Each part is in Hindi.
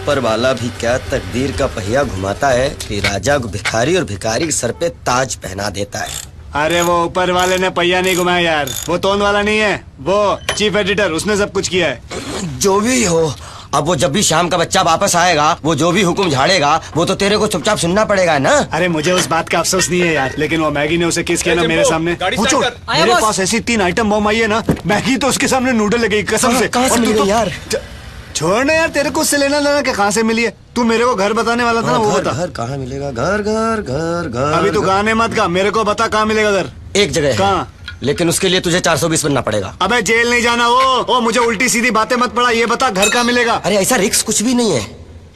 ऊपर वाला भी क्या तकदीर का पहिया घुमाता है कि राजा को भिखारी और भिखारी के सर पे ताज पहना देता है। अरे वो ऊपर वाले ने पहिया नहीं घुमाया यार, वो तोन वाला नहीं है, वो चीफ एडिटर, उसने सब कुछ किया है। जो भी हो, अब वो जब भी शाम का बच्चा वापस आएगा, वो जो भी हुक्म झाड़ेगा वो तो तेरे को चुपचाप सुनना पड़ेगा ना। अरे मुझे उस बात का अफसोस नहीं है यार, लेकिन वो मैगी ने उसे किस किया ना मेरे सामने। पूछो, मेरे पास ऐसी 3 आइटम बम आई है ना, मैगी तो उसके सामने नूडल लगेगी कसम से। कहाँ से मिल गई यार? छोड़ ना यार, तेरे को उससे लेना लेना क्या, कहाँ से मिली है? तू मेरे को घर बताने वाला था ना, वो बता। घर कहाँ मिलेगा? घर घर घर घर। अभी तू गाने मत गा, मेरे को बता कहाँ मिलेगा घर। एक जगह कहाँ? लेकिन उसके लिए तुझे 420 बनना पड़ेगा। अबे जेल नहीं जाना। वो मुझे उल्टी सीधी बातें मत पड़ा, ये बता घर कहाँ मिलेगा। अरे ऐसा रिस्क कुछ भी नहीं है।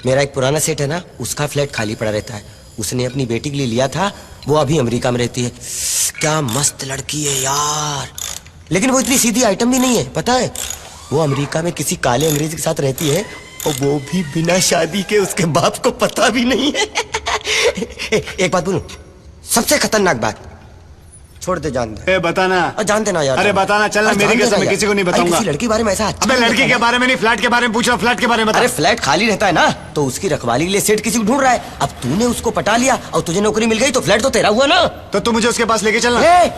मेरा एक पुराना सेट है ना, उसका फ्लैट खाली पड़ा रहता है, उसने अपनी बेटी के लिए लिया था, वो अभी अमेरिका में रहती है। क्या मस्त लड़की है यार, लेकिन वो इतनी सीधी आइटम भी नहीं है, पता है? वो अमेरिका में किसी काले अंग्रेज के साथ रहती है, और वो भी बिना शादी के, उसके बाप को पता भी नहीं है। एक बात बोलूं, सबसे खतरनाक बात, छोड़ दे, जान दे। बताना। जान देना यार। अरे बताना, चलना, मेरी कसम, मैं किसी को नहीं बताऊंगा। किसी लड़की बारे में ऐसा। अबे लड़की के बारे में नहीं, फ्लैट के बारे में पूछ रहा, फ्लैट के बारे में बता। अरे फ्लैट खाली रहता है ना, तो उसकी रखवाली के लिए सेठ किसी को ढूंढ रहा है। अब तूने उसको पटा लिया और तुझे नौकरी मिल गई, तो फ्लैट तो तेरा हुआ ना। तो तू मुझे उसके पास लेके चलना।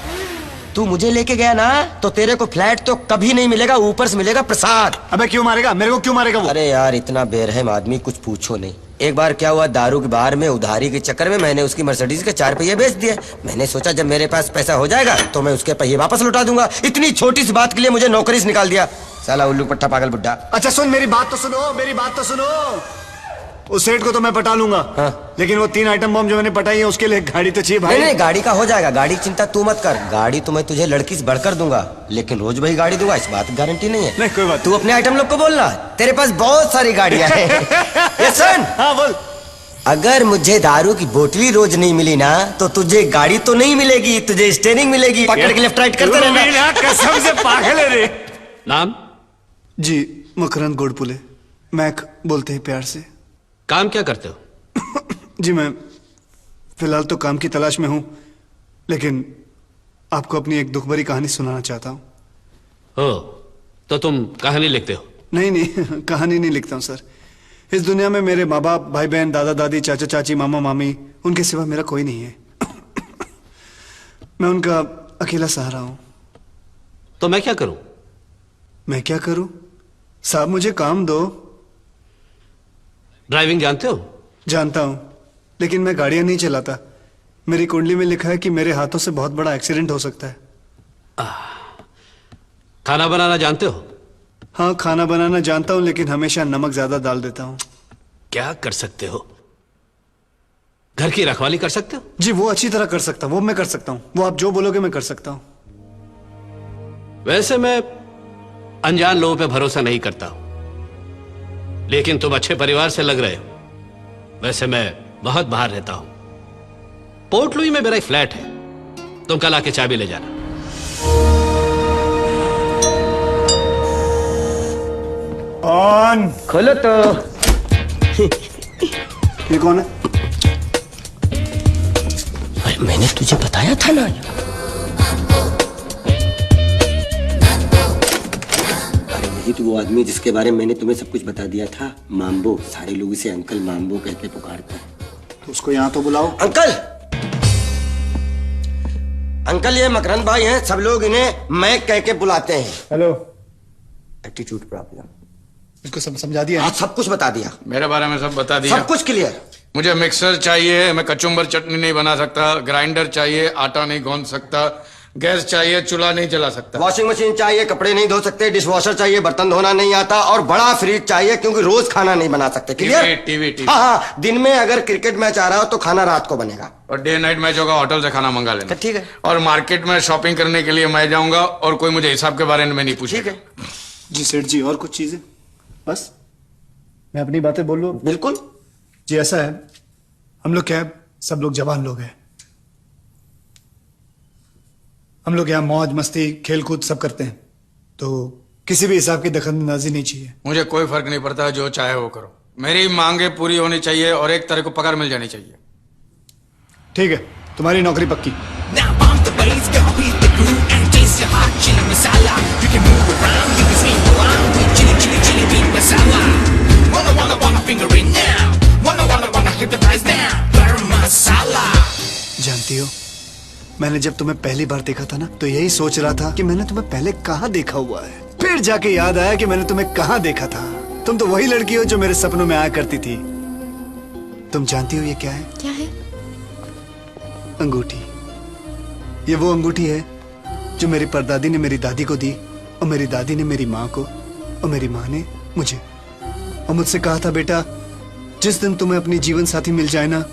तू मुझे लेके गया ना, तो तेरे को फ्लैट तो कभी नहीं मिलेगा, ऊपर से मिलेगा प्रसाद। अबे क्यों मारेगा मेरे को, क्यों मारेगा वो? अरे यार इतना बेरहम आदमी, कुछ पूछो नहीं। एक बार क्या हुआ, दारू के बार में उधारी के चक्कर में मैंने उसकी मर्सिडीज के 4 पहिए बेच दिए। मैंने सोचा जब मेरे पास पैसा हो जाएगा तो मैं उसके पहिए वापस लौटा दूंगा। इतनी छोटी सी बात के लिए मुझे नौकरी से निकाल दिया, साला उल्लू पट्टा पागल बुड्ढा। अच्छा सुन, मेरी बात तो सुनो, मेरी बात तो सुनो। उस सेठ को तो मैं पटा लूंगा। हाँ। लेकिन वो 3 आइटम बम जो मैंने पटाई है, उसके लिए गाड़ी तो चाहिए भाई। नहीं, गाड़ी का हो जाएगा, गाड़ी की चिंता तू मत कर। गाड़ी तो मैं तुझे लड़की से बढ़कर दूंगा, लेकिन रोज वही गाड़ी दूंगा, इस बात की गारंटी नहीं है। नहीं कोई बात। तू अपने आइटम लोग को बोलना, तेरे पास बहुत सारी गाड़ियां हैं। ये सुन। हाँ बोल। अगर मुझे दारू की बोतली रोज नहीं मिली ना, तो तुझे गाड़ी तो नहीं मिलेगी, तुझे स्टेयरिंग मिलेगी। पकड़ के लेफ्ट राइट करते रहना। कसम से पागल है रे। नाम? जी मकरंद गोडपुले, मैक बोलते हैं प्यार से। काम क्या करते हो? जी मैं फिलहाल तो काम की तलाश में हूं, लेकिन आपको अपनी एक दुख भरी कहानी सुनाना चाहता हूं। हो तो तुम कहानी लिखते हो? नहीं कहानी नहीं लिखता हूं सर। इस दुनिया में मेरे माँ बाप, भाई बहन, दादा दादी, चाचा चाची, मामा मामी, उनके सिवा मेरा कोई नहीं है। मैं उनका अकेला सहारा हूं। तो मैं क्या करूं? मैं क्या करूं? साहब मुझे काम दो। ड्राइविंग जानते हो? जानता हूं, लेकिन मैं गाड़ियां नहीं चलाता। मेरी कुंडली में लिखा है कि मेरे हाथों से बहुत बड़ा एक्सीडेंट हो सकता है। खाना बनाना जानते हो? हाँ खाना बनाना जानता हूं, लेकिन हमेशा नमक ज्यादा डाल देता हूं। क्या कर सकते हो? घर की रखवाली कर सकते हो? जी वो अच्छी तरह कर सकता हूं, वो मैं कर सकता हूं। वो आप जो बोलोगे मैं कर सकता हूं। वैसे मैं अनजान लोगों पे भरोसा नहीं करता हूं, लेकिन तुम अच्छे परिवार से लग रहे हो। वैसे मैं बहुत बाहर रहता हूं, पोर्ट लुई में मेरा एक फ्लैट है, तुम कल आके चाबी ले जाना। ऑन। खोलो तो। ये कौन है? अरे मैंने तुझे बताया था ना। अरे यही तो वो आदमी जिसके बारे में मैंने तुम्हें सब कुछ बता दिया था, माम्बो। सारे लोग इसे अंकल माम्बो कह के पुकारते हैं। तो उसको यहाँ तो बुलाओ। अंकल, अंकल ये मकरंद भाई हैं, सब लोग इन्हें मैं कह के बुलाते हैं। हेलो। Attitude problem. इसको सब समझा दिया? हाँ सब कुछ बता दिया, मेरे बारे में सब बता दिया, सब कुछ क्लियर। मुझे मिक्सर चाहिए, मैं कचुम्बर चटनी नहीं बना सकता। ग्राइंडर चाहिए, आटा नहीं गूंद सकता। गैस चाहिए, चूल्हा नहीं जला सकता। वॉशिंग मशीन चाहिए, कपड़े नहीं धो सकते। डिश वॉशर चाहिए, बर्तन धोना नहीं आता। और बड़ा फ्रिज चाहिए, क्योंकि रोज खाना नहीं बना सकते। क्लियर? टीवी। हाँ हाँ, दिन में अगर क्रिकेट मैच आ रहा हो तो खाना रात को बनेगा। और डे नाइट मैच होगा, होटल से खाना मंगा लेना। ठीक है। और मार्केट में शॉपिंग करने के लिए मैं जाऊंगा, और कोई मुझे हिसाब के बारे में नहीं पूछेगा। ठीक है जी सेठ जी, और कुछ चीजें? बस मैं अपनी बातें बोल लूं? बिल्कुल जी ऐसा है, हम लोग क्या है, सब लोग जवान लोग हैं। हम लोग यहाँ मौज मस्ती खेल कूद सब करते हैं, तो किसी भी हिसाब की दखलंदाजी नहीं चाहिए। मुझे कोई फर्क नहीं पड़ता, जो चाहे वो करो। मेरी मांगे पूरी होनी चाहिए और एक तारीख को पगार मिल जानी चाहिए। ठीक है, तुम्हारी नौकरी पक्की। Now bump the bass, gonna beat the groove and taste your hot chili masala. You can move around, you can swing around with chili, chili, chili bean masala. Wanna finger in जानती हो, मैंने जब तुम्हें पहली बार देखा था ना, तो यही सोच रहा था कि मैंने तुम्हें पहले कहाँ देखा हुआ है। फिर जाके याद आया कि मैंने तुम्हें कहाँ देखा था। तुम तो वही लड़की हो जो मेरे सपनों में आया करती थी। तुम जानती हो ये क्या है? क्या है? अंगूठी। ये वो अंगूठी है जो मेरी परदादी ने मेरी दादी को दी, और मेरी दादी ने मेरी माँ को, और मेरी माँ ने मुझे। और मुझसे कहा था, बेटा जिस दिन तुम्हें अपनी जीवन साथी मिल जाए ना,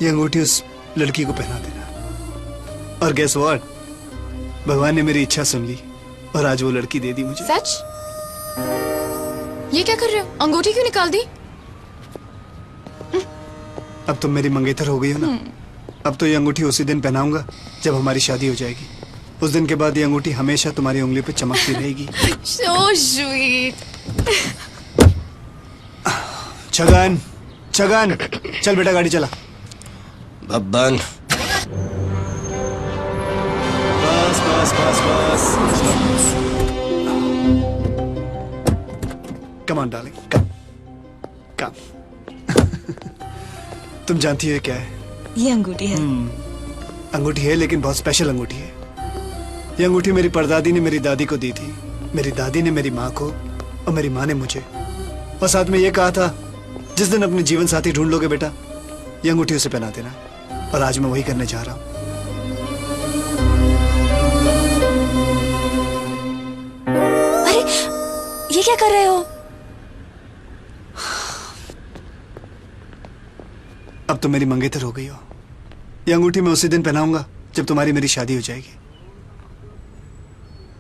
ये अंगूठी उस लड़की को पहना देना। और गेस व्हाट, भगवान ने मेरी इच्छा सुन ली और आज वो लड़की दे दी मुझे। सच? ये क्या कर रहे हो? अंगूठी क्यों निकाल दी? अब तुम मेरी मंगेतर हो गई हो ना, अब तो ये अंगूठी उसी दिन पहनाऊंगा जब हमारी शादी हो जाएगी। उस दिन के बाद ये अंगूठी हमेशा तुम्हारी उंगली पे चमकती रहेगी। So sweet. छगन, छगन, चल बेटा गाड़ी चला। बब्बन, बस बस बस बस। कम ऑन डार्लिंग, कम कम। तुम जानती हो ये क्या है? ये अंगूठी है। अंगूठी है, लेकिन बहुत स्पेशल अंगूठी है। ये अंगूठी मेरी परदादी ने मेरी दादी को दी थी, मेरी दादी ने मेरी माँ को, और मेरी माँ ने मुझे। और साथ में ये कहा था, जिस दिन अपने जीवन साथी ढूंढ लोगे बेटा, ये अंगूठी उसे पहना देना। और आज मैं वही करने जा रहा हूँ। अरे ये क्या कर रहे हो? अब तो मेरी मंगेतर हो गई हो। ये अंगूठी मैं उसी दिन पहनाऊंगा जब तुम्हारी मेरी शादी हो जाएगी।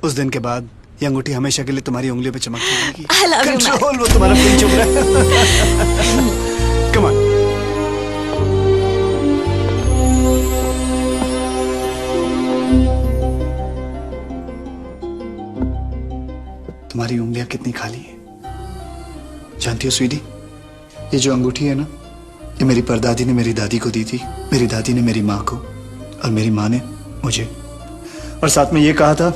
उस दिन के बाद ये अंगूठी हमेशा के लिए तुम्हारी उंगलियों पे चमकती रहेगी। I love you, कंट्रोल, वो तुम्हारा पिन चुप रहा है। Come on. तुम्हारी उंगलियां कितनी खाली हैं। जानती हो स्वीटी, ये जो अंगूठी है ना, ये मेरी परदादी ने मेरी दादी को दी थी, मेरी दादी ने मेरी माँ को, और मेरी माँ ने मुझे। और साथ में ये कहा था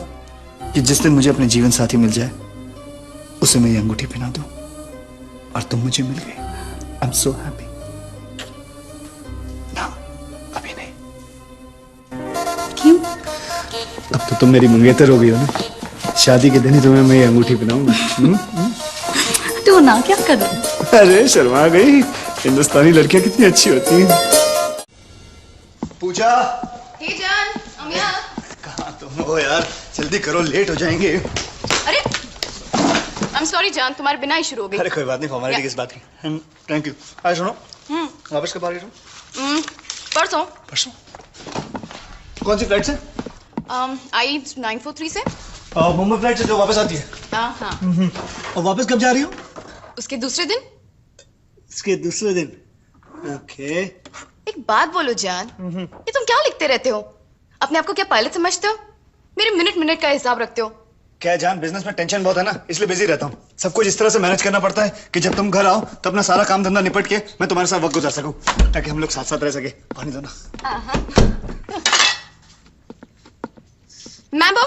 कि जिस दिन मुझे अपने जीवन साथी मिल जाए, उसे मैं ये अंगूठी पहना दूं। और तुम मुझे मिल गई। I am so happy. ना, अभी नहीं। क्यों? अब तो तुम मेरी मंगेतर हो गई हो ना, शादी के दिन ही तुम्हें मैं ये अंगूठी पहनाऊंगा। तो ना क्या करूं? अरे शर्मा गई, हिंदुस्तानी लड़कियां कितनी अच्छी होती हैं। पूजा, हे जान, हम यहाँ। कहाँ तुम हो यार? जल्दी करो, लेट हो जाएंगे। अरे I'm sorry जान, तुम्हारे बिना ही शुरू हो गई। अरे कोई बात नहीं, फॉर्मेलिटी किस बात की। Thank you. आज सुनो, वापस कब आ रही हो? परसों। परसों? कौन सी फ्लाइट से? आई 943 से। मुंबई फ्लाइट से जो वापस आती है। हाँ। और वापस कब जा रही हो? उसके दूसरे दिन। इसके दूसरे दिन। ओके। एक बात बोलो जान, ये तुम क्या लिखते रहते हो? अपने आप को क्या पायलट समझते हो? मेरे मिनट मिनट का हिसाब रखते हो। क्या जान, बिजनेस में टेंशन बहुत है ना, इसलिए बिजी रहता हूँ। सब कुछ इस तरह से मैनेज करना पड़ता है कि जब तुम घर आओ तो अपना सारा काम धंधा निपट के मैं तुम्हारे साथ वक्त गुजार सकूं, ताकि हम लोग साथ साथ रह सके। पानी दो ना। मैम्बो,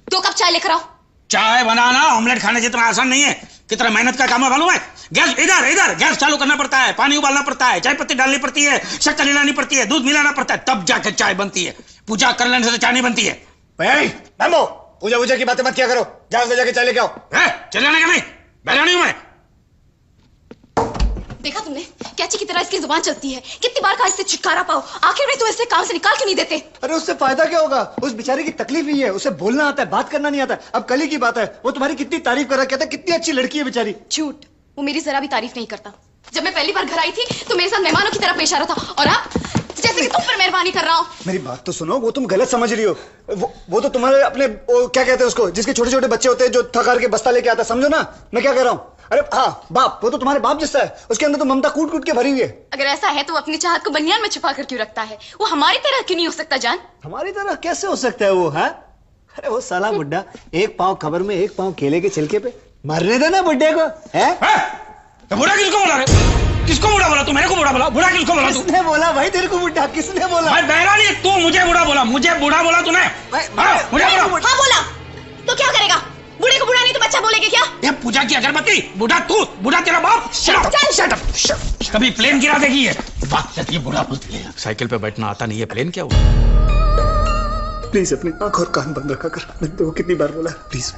2 कप चाय लेकर आओ। चाय बनाना ऑमलेट खाने जितना आसान नहीं है। कितना मेहनत का काम है मालूम है? गैस इधर इधर गैस चालू करना पड़ता है, पानी उबालना पड़ता है, चाय पत्ती डालनी पड़ती है, शक्कर मिलानी पड़ती है, दूध मिलाना पड़ता है, तब जाके चाय बनती है। पूजा कर लेने से तो चाय नहीं बनती है। मैमो, पूजा वूजा की बातें मत किया करो, जाओ ले जाके चाय लेके आओ। चले जाने का नहीं, बैठानी हूं मैं। देखा तुमने कैची की तरह इसकी जुबान चलती है। कितनी बार कहा इससे छुटकारा पाओ, आखिर में तो इसे काम से निकाल क्यों नहीं देते? अरे उससे फायदा क्या होगा? उस बेचारे की तकलीफ ही है, उसे बोलना आता है, बात करना नहीं आता। अब कल ही की बात है, वो तुम्हारी कितनी तारीफ कर रहा, कहता कितनी अच्छी लड़की है बेचारी। झूठ, वो मेरी जरा भी तारीफ नहीं करता। जब मैं पहली बार घर आई थी तो मेरे साथ मेहमानों की तरह पेश आ रहा था, और अब जैसे कि तुम पर मेहरबानी कर रहा हूँ। मेरी बात तो सुनो, वो तुम गलत समझ रही हो। वो तो तुम्हारे अपने क्या कहते हैं उसको, जिसके छोटे छोटे बच्चे होते हैं जो थक के बस्ता लेके आता, समझो ना मैं क्या कह रहा हूँ। अरे हाँ, बाप, वो तो तुम्हारे बाप जैसा है, उसके अंदर तो ममता कूट कूट के भरी हुई है। अगर ऐसा है तो अपनी चाहत को बनियान में छुपा कर क्यों रखता है? वो हमारी तरह क्यों नहीं हो सकता जान? हमारी तरह कैसे हो सकता है वो? है अरे वो साला बुड्ढा, एक पाँव खबर में एक पाँव केले के छिलके पे। मरने देना बुड्ढे को। है तो बुढ़ा किसको बोला रे? किसको बुढ़ा बोला तू? मेरे को बुढ़ा बोला? बुढ़ा किसको बोला तू? किसने बोला भाई तेरे को बुड्ढा? किसने बोला? भाई बहरा नहीं, तू मुझे बुढ़ा बोला। मुझे बुढ़ा बोला तूने? मुझे बुढ़ा। हाँ बोला तो क्या करेगा? बूढ़े को बूढ़ा नहीं तो बच्चा बोलेगे क्या? ये पूजा की अगरबत्ती, बूढ़ा तू, बूढ़ा तेरा बाप। Shut up. कभी प्लेन गिरा देगी ये। बात ये बूढ़ा बोलती है। साइकिल पे बैठना आता नहीं है, प्लेन क्या हुआ? प्लीज अपनी आंख और कान बंद रखा कर। मैंने तो कितनी बार बोला, प्लीज।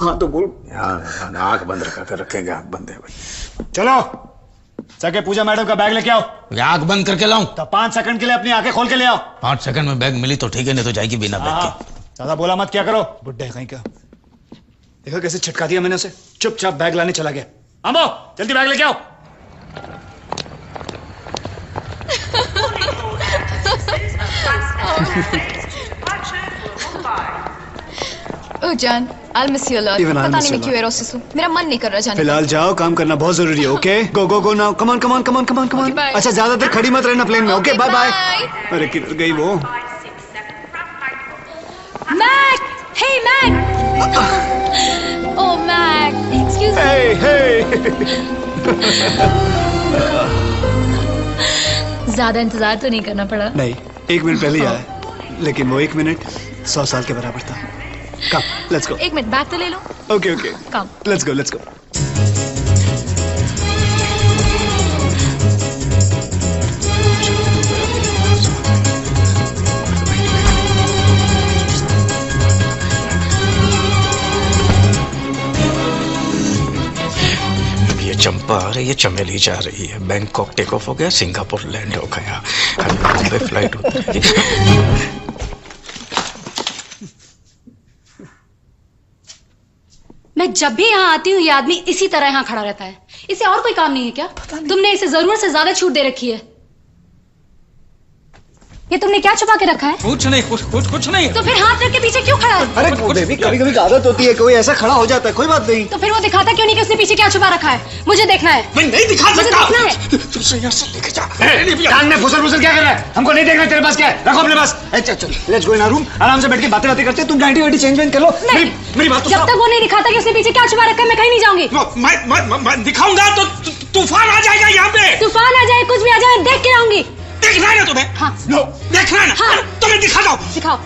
हाँ तो बोल। आंख बंद रखा कर, रखेंगे आंख बंद है भाई। चलो जाके पूजा मैडम का बैग लेके आओ। आंख बंद करके लाऊं? तो 5 सेकंड के लिए अपनी आंखें खोल के ले आओ। 5 सेकंड में बैग मिली तो ठीक है, नहीं तो जाएगी बिना बैग के। ज्यादा बोला मत क्या करो, बुड्ढे कहीं का। देखो कैसे छिटका दिया मैंने उसे। चुपचाप बैग लाने चला गया। अम्बो जल्दी बैग लेके आओ। ओह जान, I'll miss you a lot. Even I'll पता miss नहीं you मैं a क्यों एरोसिस हूँ। मेरा मन नहीं कर रहा जाने का। फिलहाल जाओ, काम करना बहुत जरूरी है। Okay go go go now. Come on come on come on come on come on. Okay, bye. अच्छा ज्यादा देर खड़ी मत रहना प्लेन में। Okay bye bye. bye. अरे किधर गई वो? Mac! Hey Mac! Oh Mac! Excuse me. Hey hey. ज्यादा इंतजार तो नहीं करना पड़ा। नहीं 1 मिनट पहले ही आया, लेकिन वो 1 मिनट 100 साल के बराबर था। Come let's go. 1 minute bag तो ले लो। Okay okay come. Let's go let's go. ये चंपा आ रही है, चमेली जा रही है। बैंकॉक टेक ऑफ हो गया, सिंगापुर लैंड हो गया, बॉम्बे फ्लाइट उतरेगी। मैं जब भी यहाँ आती हूँ ये आदमी इसी तरह यहाँ खड़ा रहता है। इसे और कोई काम नहीं है क्या? तुमने इसे जरूरत से ज्यादा छूट दे रखी है। ये तुमने क्या छुपा के रखा है? कुछ नहीं, कुछ नहीं। तो फिर हाथ रख के पीछे क्यों खड़ा है? अरे बेबी कभी कभी आदत होती है, कोई ऐसा खड़ा हो जाता है, कोई बात नहीं। तो फिर वो दिखाता क्यों नहीं कि उसने पीछे क्या छुपा रखा है? मुझे देखना है। मैं नहीं दिखा मुझे सकता। देखना है। तुझसे यहाँ से लेके जा। कान में फुसर क्या कर रहा है? हमको नहीं देखना, तेरे पास क्या है? रखो अपने पास। चल चल let's go in our room. आराम से बैठ के बातें करते हैं। तुम 90 चेंज कर लो। मेरी बात तो जब तक वो नहीं दिखाता कि उसने पीछे क्या छुपा रखा है मैं कहीं नहीं जाऊंगी। मैं दिखाऊंगा तो तूफान आ जाएगा यहाँ पे। तूफान आ जाए, कुछ भी आ जाए, देख के आऊंगी। देखना है ना तुम्हें? हाँ। नो देखना है ना? हाँ। तुम्हें दिखा दो। दिखाओ।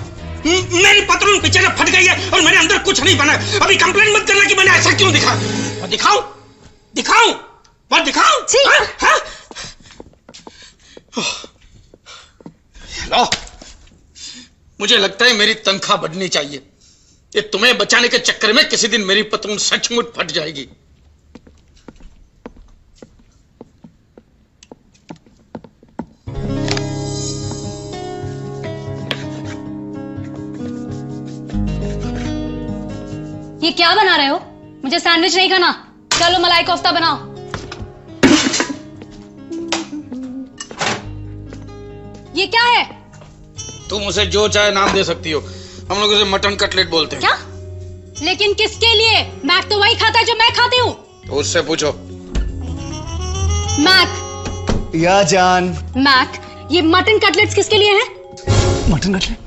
मेरी पतलून पीछे से फट गई है और मेरे अंदर कुछ नहीं बना है। अभी कंप्लेन मत करना कि मैंने ऐसा क्यों दिखा। मैं दिखाऊं दिखाऊं मैं दिखाऊं? हाँ? लो, मुझे लगता है मेरी तनख्वाह बढ़नी चाहिए। ये तुम्हें बचाने के चक्कर में किसी दिन मेरी पतलून सचमुच फट जाएगी। ये क्या बना रहे हो? मुझे सैंडविच नहीं खाना। चलो मलाई कोफ्ता बनाओ। ये क्या है? तुम उसे जो चाहे नाम दे सकती हो। हम लोग उसे मटन कटलेट बोलते हैं। क्या? लेकिन किसके लिए? मैक तो वही खाता है जो मैं खाती हूँ। तो उससे पूछो। मैक। या जान। मैक, ये मटन कटलेट्स किसके लिए हैं? मटन कटलेट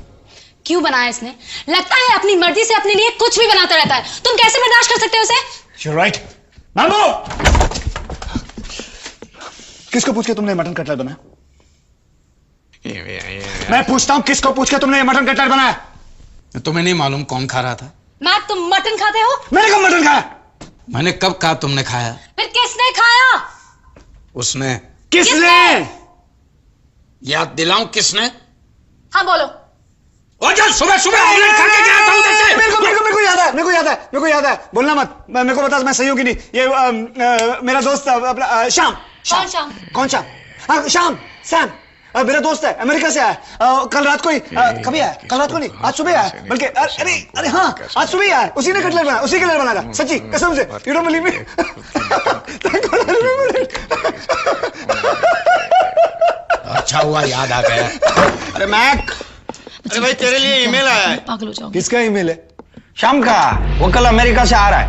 क्यों बनाया इसने? लगता है अपनी मर्जी से अपने लिए कुछ भी बनाता रहता है। तुम कैसे बर्दाश्त कर सकते हो उसे? You're right. मामू! किसको पूछ के तुमने मटन कटलेट बनाया? मैं पूछता हूँ किसको पूछ के तुमने ये मटन कटलेट बनाया? तुम्हें नहीं मालूम कौन खा रहा था? मैक, तुम मटन खाते हो? मैंने कब मटन खाया? मैंने कब कहा तुमने खाया? फिर किसने खाया? उसने। किसने? याद दिलाऊं किसने? हाँ बोलो। और जो सुबह सुबह ऑमलेट खा के गया था उधर से। मेरे को याद है। बोलना मत। मेरे को बता मैं सही हूँ कि नहीं। ये मेरा दोस्त अपना श्याम। कौन श्याम? कौन श्याम? हाँ श्याम, सैम। मेरा दोस्त है, अमेरिका से आया। कल रात को ही कभी आया? कल रात को नहीं, आज सुबह आया। बल्कि अरे हाँ, आज सुबह ही आया। उसी ने कटलेट बनाया, उसी के लिए बनाया था। सच्ची कसम से। You don't believe me? अच्छा हुआ याद आ गया। अरे मैक, अरे भाई तेरे लिए ईमेल आया है। पागल हो जाओगे। किसका ईमेल है? शाम का। वो कल अमेरिका से आ रहा है।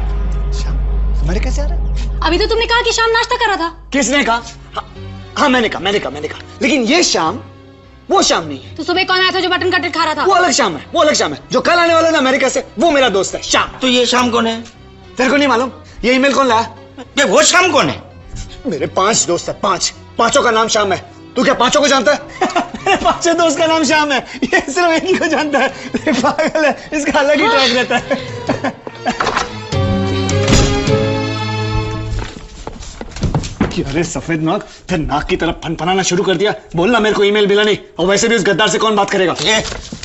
श्याम अमेरिका से आ रहा है? अभी तो तुमने कहा कि शाम नाश्ता कर रहा था। किसने कहा? हाँ मैंने कहा। लेकिन ये शाम वो शाम नहीं है। तो सुबह कौन आया था जो मटन कटलेट खा रहा था? वो अलग शाम है। जो कल आने वाला था अमेरिका से, वो मेरा दोस्त है श्याम। तो ये शाम कौन है? तेरे को नहीं मालूम? ये ईमेल कौन लाया? ये वो शाम कौन है? मेरे 5 दोस्त है, 5 पांचों का नाम श्याम है। तू क्या पांचों को जानता है? मेरे 5 दोस्त का नाम श्याम है। ये सिर्फ एक ही को जानता है। पागल है, इसका अलग ही ट्रैक रहता है। अरे सफेद नाक, फिर नाक की तरफ फनफनाना शुरू कर दिया। बोलना मेरे को ईमेल मिला नहीं, और वैसे भी उस गद्दार से कौन बात करेगा।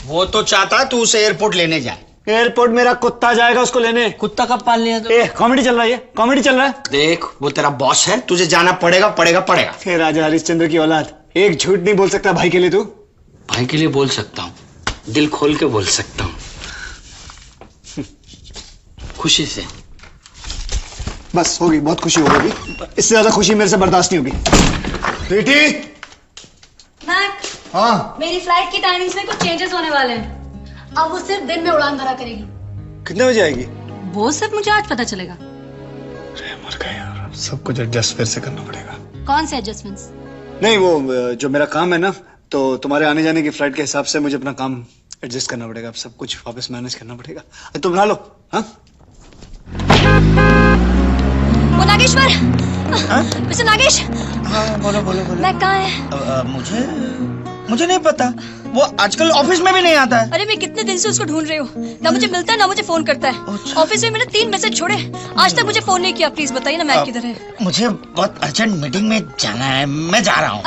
वो तो चाहता तू उसे एयरपोर्ट लेने जाए। एयरपोर्ट मेरा कुत्ता जाएगा उसको लेने। कुत्ता कब पाल लिया तू? कॉमेडी चल रहा है, कॉमेडी चल रहा है। देख वो तेरा बॉस है, तुझे जाना पड़ेगा पड़ेगा पड़ेगा। हे राजा हरिश्चंद्र की औलाद, एक झूठ नहीं बोल सकता भाई के लिए तू। भाई के लिए बोल सकता हूँ, दिल खोल के बोल सकता हूँ, खुशी से। बस होगी, बहुत खुशी हो गई, इससे ज्यादा खुशी मेरे से बर्दाश्त नहीं होगी। बेटी। मैक, हाँ मेरी फ्लाइट की टाइमिंग्स में कुछ चेंजेस होने वाले हैं। अब वो सिर्फ दिन में उड़ान भरा करेगी। कितने बजे आएगी? वो सिर्फ मुझे आज पता चलेगा। मर गए यार, सब कुछ एडजस्ट फिर से करना पड़ेगा। कौन से एडजस्टमेंट्स? नहीं वो जो मेरा काम है ना, तो तुम्हारे आने जाने की फ्लाइट के हिसाब से मुझे अपना काम एडजस्ट करना पड़ेगा। अब सब कुछ वापस मैनेज करना पड़ेगा। तुम नहा लो। हाँ वो नागेश्वर, मिस्टर नागेश। हाँ बोलो बोलो बोलो। मैं कहाँ है? मुझे नहीं पता, वो आजकल ऑफिस में भी नहीं आता है। अरे मैं कितने दिन से उसको ढूंढ रही हूँ, ना मुझे मिलता है ना मुझे फोन करता है। ऑफिस में मैंने 3 मैसेज छोड़े, आज तक मुझे फोन नहीं किया। प्लीज बताइए ना मैक किधर है। मुझे बहुत अर्जेंट मीटिंग में जाना है, मैं जा रहा हूँ।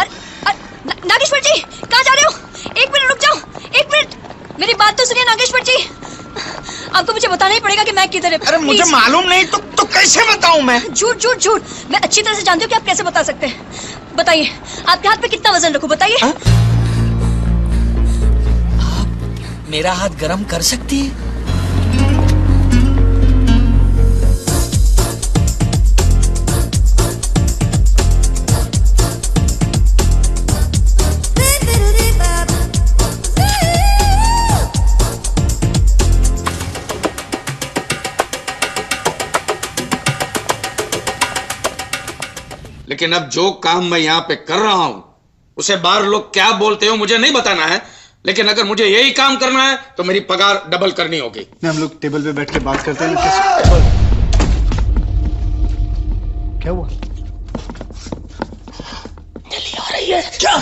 नागेश्वर जी कहाँ जा रहे हो? 1 मिनट रुक जाओ, 1 मिनट मेरी बात तो सुनिए नागेश्वर जी। आपको मुझे बताना ही पड़ेगा कि मैक किधर है। अरे मुझे मालूम नहीं तो कैसे बताऊं मैं? झूठ झूठ झूठ, मैं अच्छी तरह से जानती हूँ कि आप कैसे बता सकते हैं। बताइए आपके हाथ पे कितना वजन रखूं, बताइए। मेरा हाथ गरम कर सकती है? लेकिन अब जो काम मैं यहाँ पे कर रहा हूं उसे बाहर लोग क्या बोलते हो मुझे नहीं बताना है, लेकिन अगर मुझे यही काम करना है तो मेरी पगार डबल करनी होगी। हम लोग टेबल पे बैठ के बात करते हैं। क्या हुआ? जल्दी आ रही है क्या?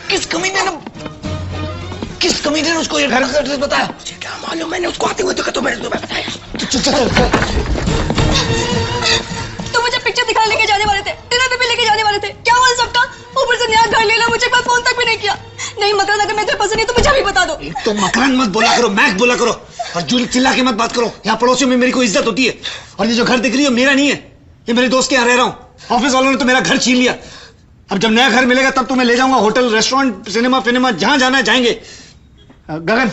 किस कमीने ने उसको ये घर का एड्रेस बताया? मुझे क्या मालूम, मैंने उसको आते हुए देखा तो मैंने तुम्हें बताया। तो मुझे पिक्चर दिखाने लेके जाने वाले थे, डिनर पे लेके जाने वाले थे, क्या हुआ सबका? ऊपर से नया घर लेना, मुझे कोई फोन तक भी नहीं किया। नहीं मकरंद, अगर मैं तुम्हें पसंद नहीं तो मुझे भी बता दो। तो मकरंद मत बोला करो, मैक बोला करो, और जूली चिल्ला के मत बात करो। यहाँ पड़ोसियों में मेरी कोई इज्जत होती है, और ये जो घर दिख रही है मेरा नहीं है, ये मेरे दोस्त के यहाँ रह रहा हूँ। ऑफिस वालों ने तो मेरा घर छीन लिया। अब जब नया घर मिलेगा तब तुम्हें ले जाऊंगा, होटल रेस्टोरेंट सिनेमा जहां जाना है जाएंगे। गगन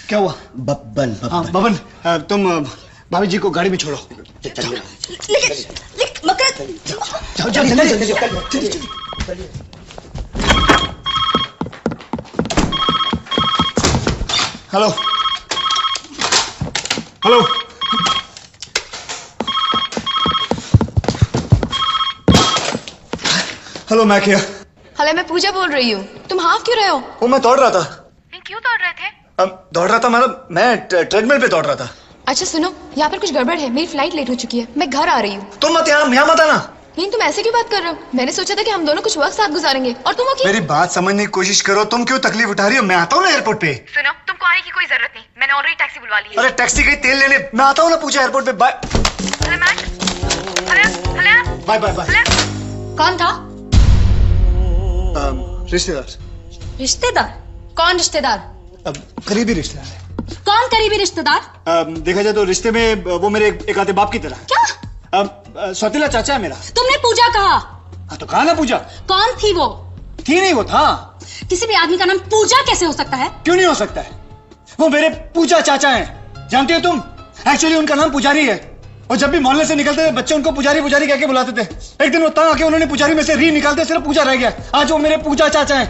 क्या हुआ? बबन तुम भाभी जी को गाड़ी में छोड़ो। लेकिन मकरंद, जाओ जल्दी। हेलो हेलो, हेलो मैं क्या? हेलो मैं पूजा बोल रही हूँ। तुम हाफ क्यों रहे हो? वो मैं दौड़ रहा था। क्यों दौड़ रहे थे? दौड़ रहा था मतलब मैं ट्रेडमिल पे दौड़ रहा था। अच्छा सुनो, यहाँ पर कुछ गड़बड़ है, मेरी फ्लाइट लेट हो चुकी है, मैं घर आ रही हूँ। तुम मत यहाँ मत आना। नहीं तुम ऐसे क्यों बात कर रहे हो? मैंने सोचा था कि हम दोनों कुछ वक्त साथ गुजारेंगे, और तुम अकेले। मेरी बात समझने की कोशिश करो, तुम क्यों तकलीफ उठा रही हो? मैं आता हूँ ना एयरपोर्ट पे। सुनो, तुमको आने की कोई जरूरत नहीं, मैंने ऑलरेडी टैक्सी बुलवा ली है। अरे टैक्सी कहीं तेल लेने, मैं आता हूँ ना पूछा एयरपोर्ट पे। Bye bye bye bye. कौन था? रिश्तेदार। रिश्तेदार? कौन रिश्तेदार? करीबी रिश्तेदार है। कौन करीबी रिश्तेदार? देखा जाए तो रिश्ते में वो मेरे एक आधे बाप की तरह। क्या? सौतीला चाचा है मेरा। तुमने पूजा कहा? हाँ तो कहा ना पूजा। कौन थी वो? थी नहीं, वो था। किसी भी आदमी का नाम पूजा कैसे हो सकता है? क्यों नहीं हो सकता है? वो मेरे पूजा चाचा हैं, जानती हो तुम? एक्चुअली उनका नाम पुजारी है, और जब भी मोहल्ले से निकलते थे बच्चे उनको पुजारी पुजारी कह के बुलाते थे। एक दिन वो तंग आके उन्होंने पुजारी में से री निकालते, सिर्फ पूजा रह गया। आज वो मेरे पूजा चाचा हैं।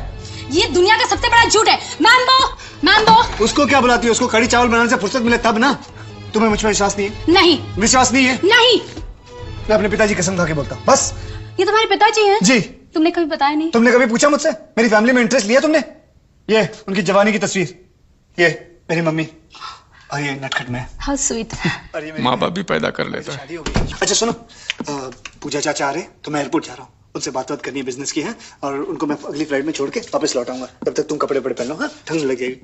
ये दुनिया का सबसे बड़ा झूठ है। मैम्बो। उसको क्या बुलाती है? उसको कड़ी चावल बनाने से फुर्सत मिले तब ना। तुम्हें मुझ पर विश्वास नहीं है? नहीं। विश्वास नहीं है? नहीं। मैं अपने पिताजी कसम खा के बोलता हूँ, बस। ये तुम्हारे पिताजी हैं? जी। तुमने कभी बताया नहीं? तुमने कभी पूछा मुझसे? मेरी फैमिली में इंटरेस्ट लिया तुमने? ये उनकी जवानी की तस्वीर, ये मेरी मम्मी, और ये नटखट मैं। How sweet. माँ बाप भी पैदा कर लेता है। शादी हो गई। अच्छा सुनो, पूजा चाचा आ रहे, तो मैं एयरपोर्ट जा रहा हूँ, उनसे बात करनी है बिजनेस की है, और उनको मैं अगली फ्लाइट में छोड़ के वापस लौट आऊंगा। तब तक तुम कपड़े पहन लो, हाँ? ठंड लगेगी।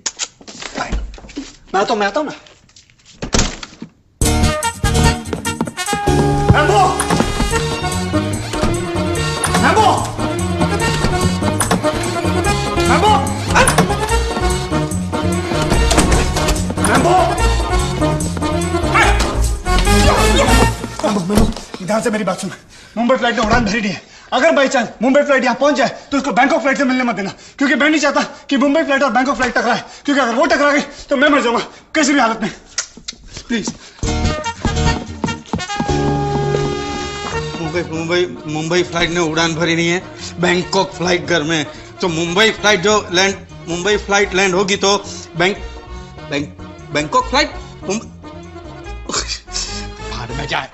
मैं आता हूँ ना। मैम्बो मैम्बो मैम्बो मैम्बो ध्यान से मेरी बात सुन। मुंबई फ्लाइट ने उड़ान भरी नहीं है। अगर बाई चांस मुंबई फ्लाइट यहाँ पहुंच जाए तो उसको बैंकॉक फ्लाइट से मिलने मत देना, क्योंकि मैं नहीं चाहता कि मुंबई फ्लाइट और बैंकॉक फ्लाइट टकराए, क्योंकि अगर वो टकरा गई तो मैं मर जाऊंगा किसी भी हालत में। प्लीज। मुंबई फ्लाइट ने उड़ान भरी नहीं है, बैंकॉक फ्लाइट घर में। तो मुंबई फ्लाइट लैंड होगी तो बैंकॉक फ्लाइट भाड़ में जाए।